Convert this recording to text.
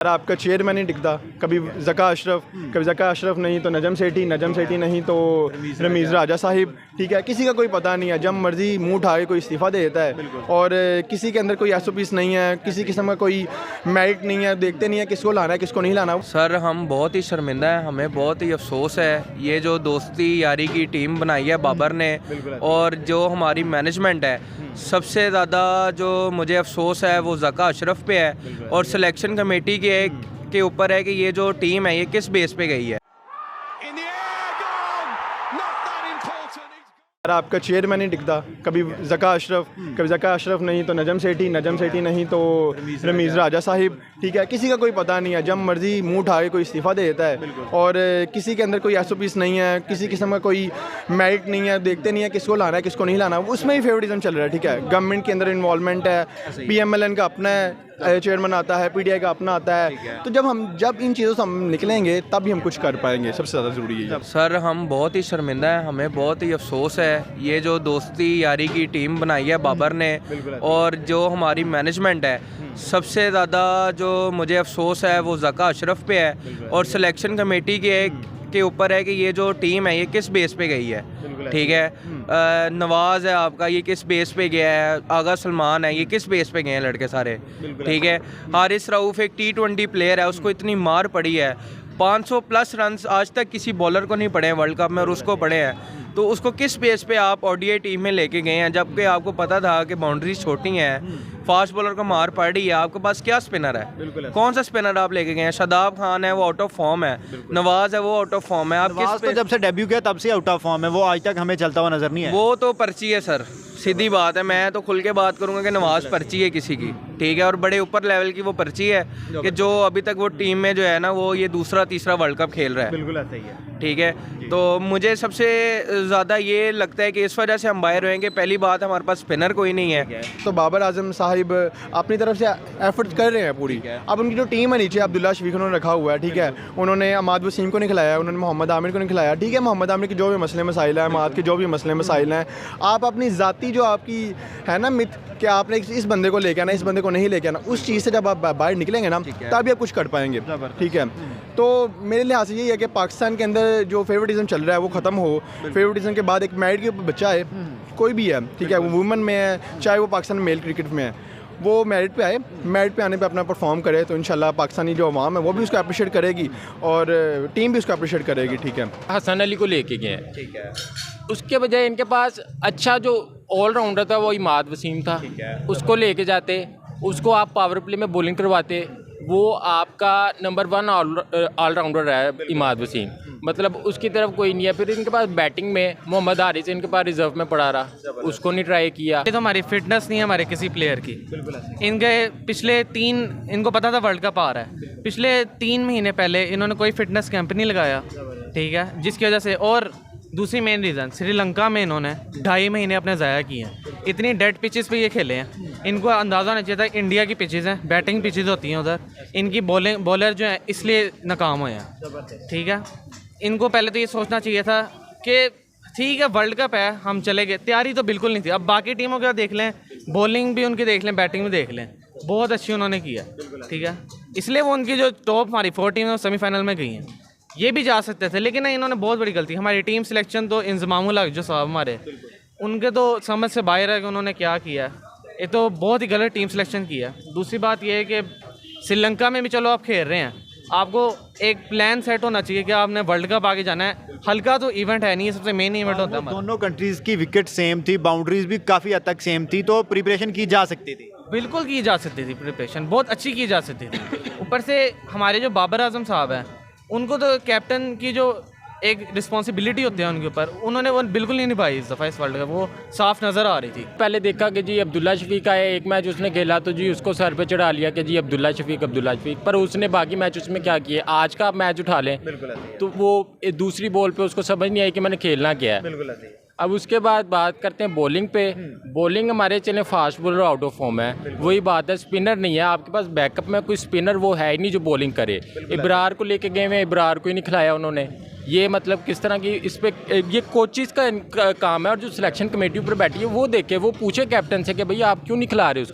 आपका चेयरमैन नहीं टिकता, कभी ज़का अशरफ नहीं तो नजम सेठी नहीं तो रमीज़ राजा साहिब, ठीक है। किसी का कोई पता नहीं है, जब मर्जी मुंह उठा के कोई इस्तीफ़ा दे देता है और किसी के अंदर कोई एसओपीस नहीं है, किसी किस्म का कोई मेरिट नहीं है, देखते नहीं है किसको लाना है किसको नहीं लाना। सर हम बहुत ही शर्मिंदा हैं, हमें बहुत ही अफसोस है। ये जो दोस्ती यारी की टीम बनाई है बाबर ने और जो हमारी मैनेजमेंट है, सबसे ज़्यादा जो मुझे अफसोस है वो ज़का अशरफ पे है और सिलेक्शन कमेटी के ऊपर है कि ये जो टीम है ये किस बेस पे गई है। आपका चेयरमैन नहीं टिकता, कभी ज़का अशरफ नहीं तो नजम सेठी नहीं तो रमीज़ राजा साहिब, ठीक है। किसी का कोई पता नहीं है, जब मर्जी मुंह उठा के कोई इस्तीफ़ा दे देता है और किसी के अंदर कोई एसओपीस नहीं है, किसी किस्म का कोई मेरिट नहीं है, देखते नहीं है किसको लाना है किसको नहीं लाना, उसमें ही फेवरेटिज्म चल रहा है, ठीक है। गवर्नमेंट के अंदर इन्वॉल्वमेंट है, PMLN का अपना है चेयरमैन आता है, PTI का अपना आता है, तो जब इन चीज़ों से हम निकलेंगे तब ही हम कुछ कर पाएंगे, सबसे ज़्यादा ज़रूरी है। सर हम बहुत ही शर्मिंदा हैं, हमें बहुत ही अफसोस है। ये जो दोस्ती यारी की टीम बनाई है बाबर ने और जो हमारी मैनेजमेंट है, सबसे ज़्यादा जो मुझे अफसोस है वो ज़का अशरफ पे है और सिलेक्शन कमेटी के ऊपर है कि ये जो टीम है ये किस बेस पे गई है, ठीक है। नवाज़ है आपका, ये किस बेस पे गया है, आगा सलमान है, ये किस बेस पे गए हैं लड़के सारे, ठीक है। हारिस रऊफ़ एक T20 प्लेयर है, उसको इतनी मार पड़ी है, 500 प्लस रन आज तक किसी बॉलर को नहीं पड़े हैं वर्ल्ड कप में और उसको पड़े हैं, तो उसको किस बेस पे आप ODI टीम में लेके गए हैं, जबकि आपको पता था कि बाउंड्रीज छोटी हैं, फास्ट बॉलर को मार पड़ रही है, आपके पास क्या स्पिनर है, कौन सा स्पिनर आप लेके गए हैं। शादाब खान है वो आउट ऑफ फॉर्म है, नवाज है वो आउट ऑफ फॉर्म है, आप किस तो जब से डेब्यू किया तब से आउट ऑफ फॉर्म है, वो आज तक हमें चलता हुआ नजर नहीं है। वो तो पर्ची है सर, सीधी बात है, मैं तो खुल के बात करूंगा कि नवाज पर्ची है किसी की, ठीक है, और बड़े ऊपर लेवल की वो पर्ची है कि जो अभी तक वो टीम में जो है ना वो ये दूसरा तीसरा वर्ल्ड कप खेल रहा है, बिल्कुल ऐसा ही है, ठीक है। तो मुझे सबसे ज़्यादा ये लगता है कि इस वजह से हम बाहर होएंगे। पहली बात हमारे पास स्पिनर कोई नहीं है, तो बाबर आजम साहिब अपनी तरफ से एफर्ट कर रहे हैं पूरी। अब उनकी जो टीम है नीचे, अब्दुल्ला शफीक उन्होंने रखा हुआ है, ठीक है, उन्होंने अमाद वसीम को नहीं खिलाया, उन्होंने मोहम्मद आमिर को नहीं खिलाया, ठीक है। मोहम्मद आमिर के जो भी मसले मसाइल हैं, अमाद के जो भी मसले मसाइल हैं, आप अपनी ज़ाती जो आपकी है ना मिथ कि आपने इस बंदे को लेके आना, इस बंदे को नहीं लेके आना, उस चीज़ से जब आप बाहर निकलेंगे ना तभी आप कुछ कर पाएंगे, ठीक है। तो मेरे लिहाज से यही है कि पाकिस्तान के अंदर जो फेवरेटिज्म चल रहा है वो ख़त्म हो। फेवरेटिज्म के बाद एक मेरिट के बच्चा है, कोई भी है, ठीक है, वो वुमेन में है चाहे वो पाकिस्तान मेल क्रिकेट में है, वो मेरिट पे आए, मेरिट पे आने पे अपना परफॉर्म करे, तो इंशाल्लाह पाकिस्तानी जो अवाम है वो भी उसको अप्रिशिएट करेगी और टीम भी उसको अप्रिशिएट करेगी, ठीक है। हसन अली को लेके गए हैं, ठीक है, उसके बजाय इनके पास अच्छा जो ऑलराउंडर था वो इमाद वसीम था, उसको लेके जाते, उसको आप पावर प्ले में बॉलिंग करवाते, वो आपका नंबर 1 ऑलराउंडर है इमाद वसीम, मतलब उसकी तरफ कोई नहीं है। फिर इनके पास बैटिंग में मोहम्मद हारिस इनके पास रिजर्व में पड़ा रहा, उसको नहीं ट्राई किया। ये तो हमारी फिटनेस नहीं है हमारे किसी प्लेयर की। इनके पिछले 3 इनको पता था वर्ल्ड कप आ रहा है, पिछले 3 महीने पहले इन्होंने कोई फिटनेस कैंप नहीं लगाया, ठीक है, जिसकी वजह से। और दूसरी मेन रीज़न, श्रीलंका में इन्होंने 2.5 महीने अपने ज़ाया किए हैं, इतनी डेड पिचेस पे ये खेले हैं। इनको अंदाज़ा होना चाहिए था इंडिया की पिचेस हैं, बैटिंग पिचेस होती हैं उधर, इनकी बॉलर जो हैं इसलिए नाकाम हुए हैं, ठीक है। इनको पहले तो ये सोचना चाहिए था कि ठीक है वर्ल्ड कप है हम चले गए, तैयारी तो बिल्कुल नहीं थी। अब बाकी टीमों का देख लें, बॉलिंग भी उनकी देख लें, बैटिंग भी देख लें, बहुत अच्छी उन्होंने किया, ठीक है, इसलिए वो उनकी जो टॉप हमारी 4 टीम है वो सेमीफाइनल में गई हैं। ये भी जा सकते थे लेकिन नहीं, इन्होंने बहुत बड़ी गलती। हमारी टीम सिलेक्शन तो इंजमामुल हक जो साहब हमारे, उनके तो समझ से बाहर है कि उन्होंने क्या किया है, ये तो बहुत ही गलत टीम सिलेक्शन किया है। दूसरी बात ये है कि श्रीलंका में भी चलो आप खेल रहे हैं, आपको एक प्लान सेट होना चाहिए कि आपने वर्ल्ड कप आगे जाना है, हल्का तो इवेंट है नहीं, ये सबसे मेन इवेंट होता है। दोनों कंट्रीज़ की विकेट सेम थी, बाउंड्रीज भी काफ़ी हद तक सेम थी, तो प्रिपरेशन की जा सकती थी, बिल्कुल की जा सकती थी, प्रिपरेशन बहुत अच्छी की जा सकती थी। ऊपर से हमारे जो बाबर आजम साहब हैं, उनको तो कैप्टन की जो एक रिस्पॉन्सिबिलिटी होती है उनके ऊपर, उन्होंने वो बिल्कुल नहीं निभाई इस दफ़ा इस वर्ल्ड कप, वो साफ नज़र आ रही थी। पहले देखा कि जी अब्दुल्ला शफीक का एक मैच उसने खेला तो जी उसको सर पे चढ़ा लिया कि जी अब्दुल्ला शफीक, पर उसने बाकी मैच उसमें क्या किए। आज का आप मैच उठा लें तो वो दूसरी बॉल पे उसको समझ नहीं आई कि मैंने खेलना क्या है। अब उसके बाद बात करते हैं बॉलिंग पे। बॉलिंग हमारे चले fast bowler out of form है, वही बात है, स्पिनर नहीं है आपके पास, बैकअप में कोई स्पिनर वो है ही नहीं जो बॉलिंग करे। इब्रार को लेके गए हुए, इब्रार को ही नहीं खिलाया उन्होंने। ये मतलब किस तरह की इस पे ये कोचिज़ का काम है, और जो सिलेक्शन कमेटी ऊपर बैठी है वो देखे, वो पूछे कैप्टन से कि भैया आप क्यों नहीं खिला रहे उसको।